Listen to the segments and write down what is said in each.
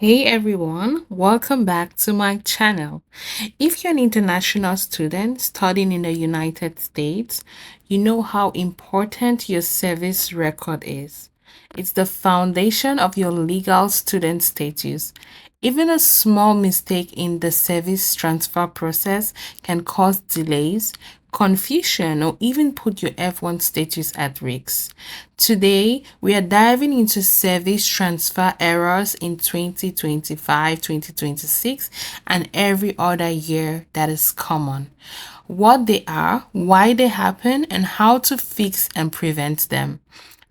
Hey everyone, welcome back to my channel. If you're an international student studying in the United States, you know how important your service record is. It's the foundation of your legal student status. Even a small mistake in the service transfer process can cause delays, confusion, or even put your F-1 status at risk. Today, we are diving into service transfer errors in 2025, 2026, and every other year that is common. What they are, why they happen, and how to fix and prevent them.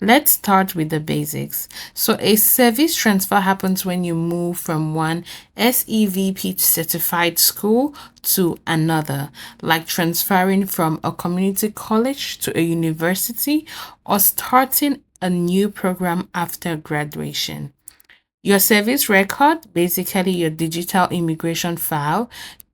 Let's start with the basics. So, a service transfer happens when you move from one SEVP certified school to another, like transferring from a community college to a university or starting a new program after graduation. Your service record, basically your digital immigration file,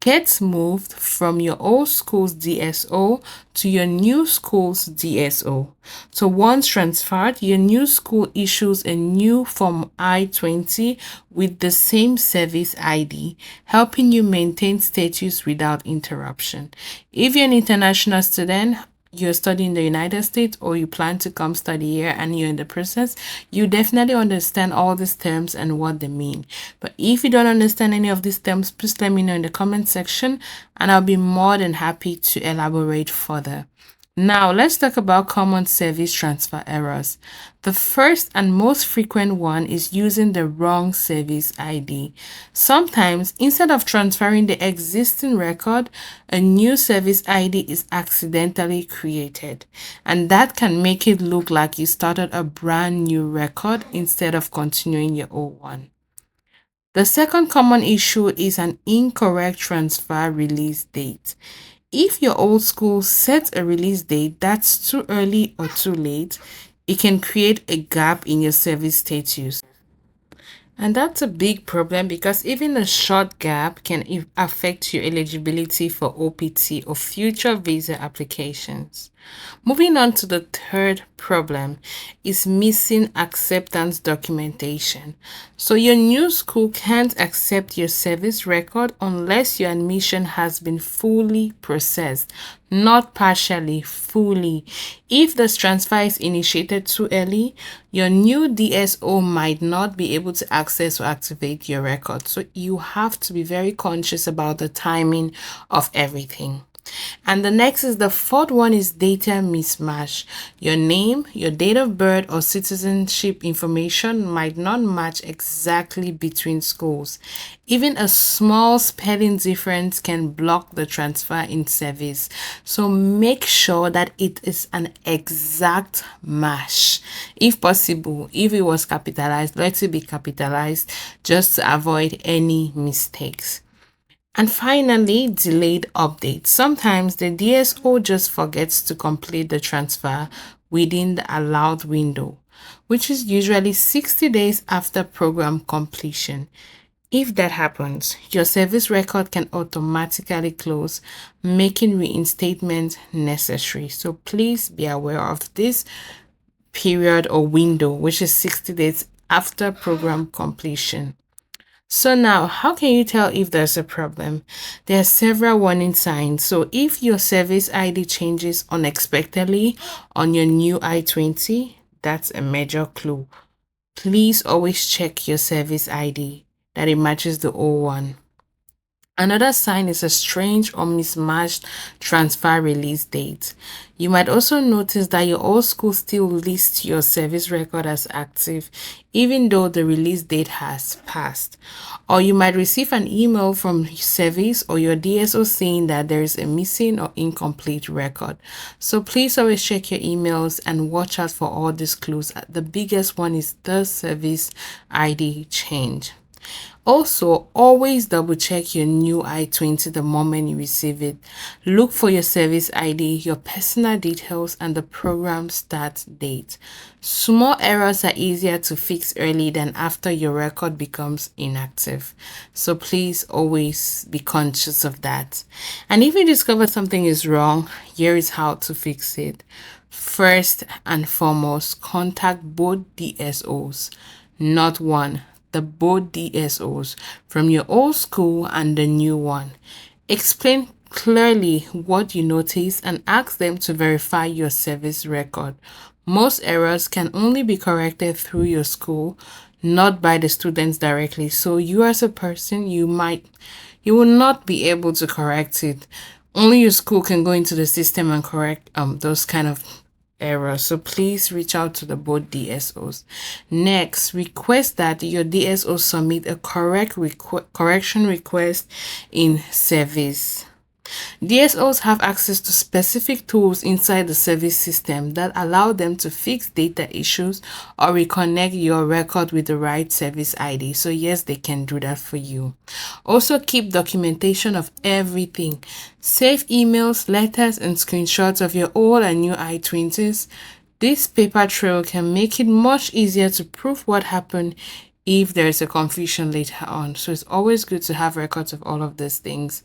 gets moved from your old school's DSO to your new school's DSO. So once transferred, your new school issues a new Form I-20 with the same service ID, helping you maintain status without interruption. If you're an international student, you're studying in the United States or you plan to come study here and you're in the process, you definitely understand all these terms and what they mean. But if you don't understand any of these terms, please let me know in the comment section and I'll be more than happy to elaborate further. Now, let's talk about common service transfer errors. The first and most frequent one is using the wrong service ID. Sometimes, instead of transferring the existing record, a new service ID is accidentally created, and that can make it look like you started a brand new record instead of continuing your old one. The second common issue is an incorrect transfer release date. If your old school sets a release date that's too early or too late, it can create a gap in your service status. And that's a big problem because even a short gap can affect your eligibility for OPT or future visa applications. Moving on to the third problem is missing acceptance documentation. So your new school can't accept your service record unless your admission has been fully processed, not partially, fully. If this transfer is initiated too early, your new DSO might not be able to access or activate your record. So you have to be very conscious about the timing of everything. And the next is the fourth one is data mismatch. Your name, your date of birth, or citizenship information might not match exactly between schools. Even a small spelling difference can block the transfer in service. So make sure that it is an exact match. If possible, if it was capitalized, let it be capitalized just to avoid any mistakes. And finally, delayed updates. Sometimes the DSO just forgets to complete the transfer within the allowed window, which is usually 60 days after program completion. If that happens, your service record can automatically close, making reinstatement necessary. So please be aware of this period or window, which is 60 days after program completion. So now, how can you tell if there's a problem? There are several warning signs. So if your service ID changes unexpectedly on your new I-20, that's a major clue. Please always check your service ID that it matches the old one. Another sign is a strange or mismatched transfer release date. You might also notice that your old school still lists your service record as active, even though the release date has passed. Or you might receive an email from SEVIS or your DSO saying that there is a missing or incomplete record. So please always check your emails and watch out for all these clues. The biggest one is the service ID change. Also, always double check your new I-20 the moment you receive it. Look for your service ID, your personal details, and the program start date. Small errors are easier to fix early than after your record becomes inactive. So please always be conscious of that. And if you discover something is wrong, here is how to fix it. First and foremost, contact both DSOs, not one. the both DSOs from your old school and the new one. Explain clearly what you notice and ask them to verify your service record. Most errors can only be corrected through your school, not by the students directly. So you as a person, you will not be able to correct it. Only your school can go into the system and correct those kind of errors. So please reach out to the both DSOs. Next, request that your DSO submit a correction request in SEVIS. DSOs have access to specific tools inside the SEVIS system that allow them to fix data issues or reconnect your record with the right SEVIS ID. So yes, they can do that for you. Also, keep documentation of everything. Save emails, letters, and screenshots of your old and new I-20s. This paper trail can make it much easier to prove what happened if there's a confusion later on. So it's always good to have records of all of these things.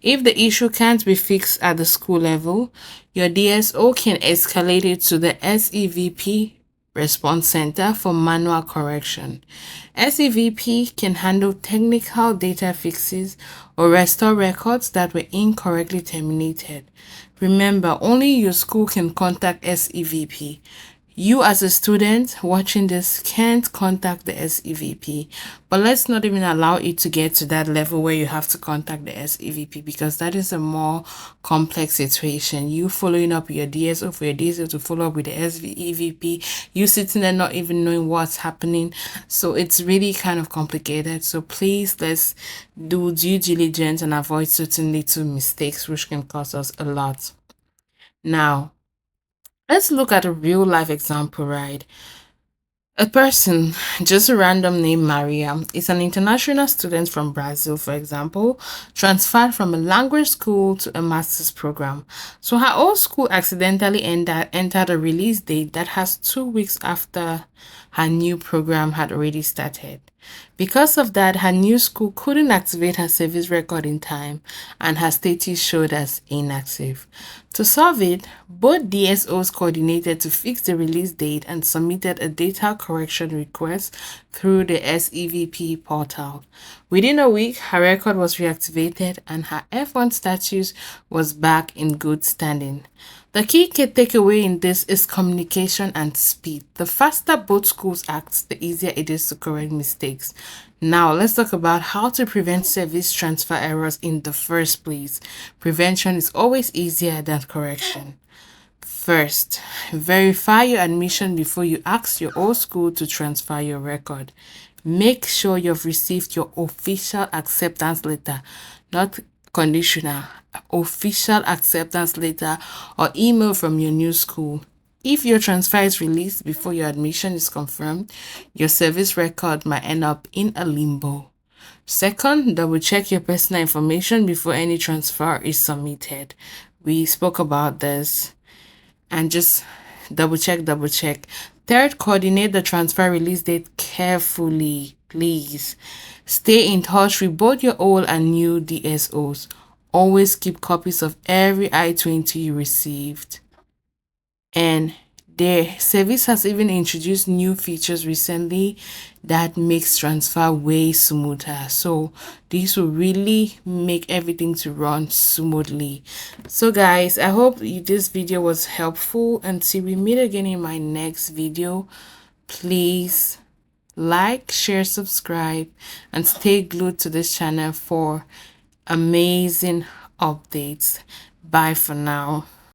If the issue can't be fixed at the school level, your DSO can escalate it to the SEVP Response Center for manual correction. SEVP can handle technical data fixes or restore records that were incorrectly terminated. Remember, only your school can contact SEVP. You as a student watching this can't contact the SEVP, but let's not even allow it to get to that level where you have to contact the SEVP, because that is a more complex situation. You following up your DSO for your DSO to follow up with the SEVP, you sitting there not even knowing what's happening. So it's really kind of complicated. So please, let's do due diligence and avoid certain little mistakes which can cost us a lot. Now, let's look at a real life example, right? A person, just a random name Maria, is an international student from Brazil, for example, transferred from a language school to a master's program. So her old school accidentally entered a release date that has 2 weeks after her new program had already started. Because of that, her new school couldn't activate her service record in time, and her status showed as inactive. To solve it, both DSOs coordinated to fix the release date and submitted a data correction request through the SEVP portal. Within a week, her record was reactivated and her F-1 status was back in good standing. The key takeaway in this is communication and speed. The faster both schools act, the easier it is to correct mistakes. Now, let's talk about how to prevent service transfer errors in the first place. Prevention is always easier than correction. First, verify your admission before you ask your old school to transfer your record. Make sure you've received your official acceptance letter, not conditional, official acceptance letter or email from your new school. If your transfer is released before your admission is confirmed, your service record might end up in a limbo. Second, double check your personal information before any transfer is submitted. We spoke about this, and just double check. Third, coordinate the transfer release date carefully, please. Stay in touch with both your old and new DSOs. Always keep copies of every I-20 you received. And their service has even introduced new features recently that makes transfer way smoother. So this will really make everything to run smoothly. So guys, I hope this video was helpful. Until we meet again in my next video, please like, share, subscribe, and stay glued to this channel for amazing updates. Bye for now.